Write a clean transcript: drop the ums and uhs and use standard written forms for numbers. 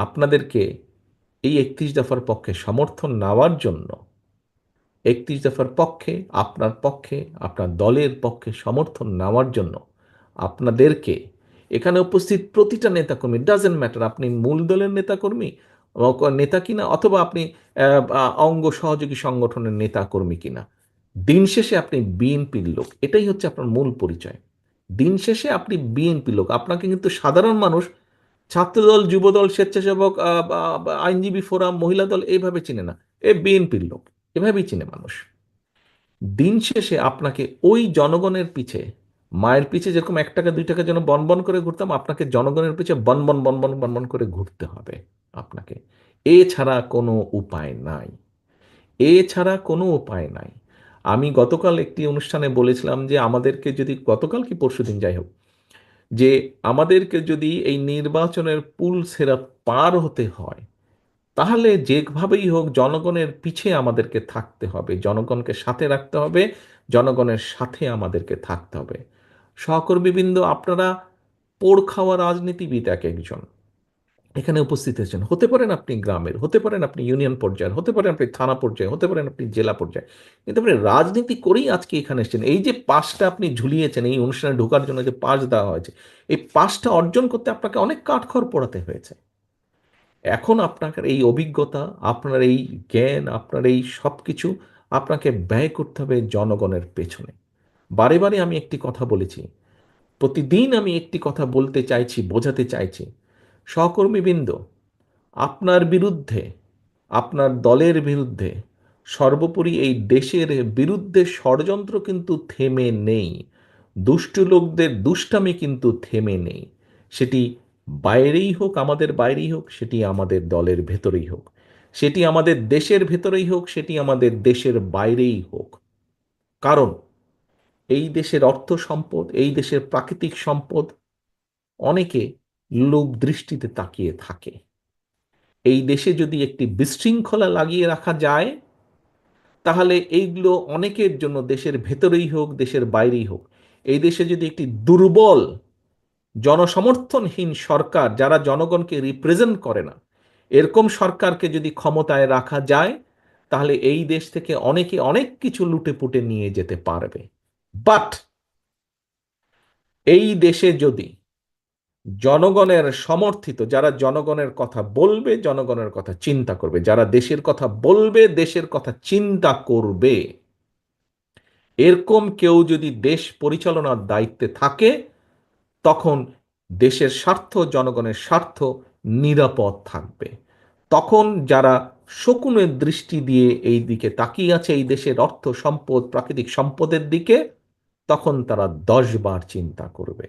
আপনাদেরকে এই 31 দফার পক্ষে সমর্থন নেওয়ার জন্য, 31 দফার পক্ষে, আপনার দলের পক্ষে সমর্থন নেওয়ার জন্য আপনাদেরকে এখানে উপস্থিত প্রতিটা নেতাকর্মী, ডাজেন্ট ম্যাটার আপনি মূল দলের নেতাকর্মী নেতা কিনা, অথবা আপনি অঙ্গ সহযোগী সংগঠনের নেতাকর্মী কিনা, দিন শেষে আপনি বিএনপির লোক। এটাই হচ্ছে আপনার মূল পরিচয়। দিন শেষে আপনি বিএনপি লোক। আপনাকে কিন্তু সাধারণ মানুষ ছাত্রদল, যুবদল, স্বেচ্ছাসেবক, আইনজীবী ফোরাম, মহিলা দল এইভাবে চিনে না। এ বিএনপির লোক, এভাবেই চিনে মানুষ। দিন শেষে আপনাকে ওই জনগণের পিছে, মায়ের পিছে যেরকম 1 টাকা 2 টাকার জন্য বনবন করে ঘুরতাম, আপনাকে জনগণের পিছে বনবন বনবন বনবন করে ঘুরতে হবে আপনাকে। এছাড়া কোনো উপায় নাই, এছাড়া কোনো উপায় নাই। আমি গতকাল একটি অনুষ্ঠানে বলেছিলাম যে আমাদেরকে যদি, গতকাল কি পরশুদিন যাই হোক, যে আমাদেরকে যদি এই নির্বাচনের পুল সেরাত পার হতে হয়, তাহলে যেভাবেই হোক জনগণের পিছে আমাদেরকে থাকতে হবে, জনগণকে সাথে রাখতে হবে, জনগণের সাথে আমাদেরকে থাকতে হবে। সহকর্মীবৃন্দ, আপনারা পোড় খাওয়া রাজনীতিবিদ এক একজন এখানে উপস্থিত হয়েছেন। হতে পারেন আপনি গ্রামের, হতে পারেন আপনি ইউনিয়ন পর্যায়ের, হতে পারেন আপনি থানা পর্যায়ে, হতে পারেন আপনি জেলা পর্যায়ে, কিন্তু আপনি রাজনীতি করেই আজকে এখানে এসেছেন। এই যে পাসটা আপনি ঝুলিয়েছেন, এই অনুষ্ঠানে ঢোকার জন্য যে পাস দেওয়া হয়েছে, এই পাসটা অর্জন করতে আপনাকে অনেক কাঠখড় পোড়াতে হয়েছে। এখন আপনার এই অভিজ্ঞতা, আপনার এই জ্ঞান, আপনার এই সব কিছু আপনাকে ব্যয় করতে হবে জনগণের পেছনে। বারে বারে আমি একটি কথা বলেছি, প্রতিদিন আমি একটি কথা বলতে চাইছি, বোঝাতে চাইছি, সহকর্মীবৃন্দ, আপনার বিরুদ্ধে, আপনার দলের বিরুদ্ধে, সর্বোপরি এই দেশের বিরুদ্ধে ষড়যন্ত্র কিন্তু থেমে নেই। দুষ্টু লোকদের দুষ্টামি কিন্তু থেমে নেই। সেটি বাইরেই হোক, আমাদের বাইরেই হোক, সেটি আমাদের দলের ভেতরেই হোক, সেটি আমাদের দেশের ভেতরেই হোক, সেটি আমাদের দেশের বাইরেই হোক। কারণ এই দেশের অর্থ সম্পদ, এই দেশের প্রাকৃতিক সম্পদ অনেকে লোভ দৃষ্টিতে তাকিয়ে থাকে। এই দেশে যদি একটি বিশৃঙ্খলা লাগিয়ে রাখা যায়, তাহলে এইগুলো অনেকের জন্য, দেশের ভেতরেই হোক, দেশের বাইরেই হোক, এই দেশে যদি একটি দুর্বল, জনসমর্থনহীন সরকার, যারা জনগণকে রিপ্রেজেন্ট করে না, এরকম সরকারকে যদি ক্ষমতায় রাখা যায়, তাহলে এই দেশ থেকে অনেকে অনেক কিছু লুটে পুটে নিয়ে যেতে পারবে। বাট এই দেশে যদি জনগণের সমর্থিত, যারা জনগণের কথা বলবে, জনগণের কথা চিন্তা করবে, যারা দেশের কথা বলবে, দেশের কথা চিন্তা করবে, এরকম কেউ যদি দেশ পরিচালনার দায়িত্বে থাকে, তখন দেশের স্বার্থ, জনগণের স্বার্থ নিরাপদ থাকবে। তখন যারা শকুনের দৃষ্টি দিয়ে এই দিকে তাকিয়ে আছে, এই দেশের অর্থ সম্পদ, প্রাকৃতিক সম্পদের দিকে, তখন তারা 10 বার চিন্তা করবে।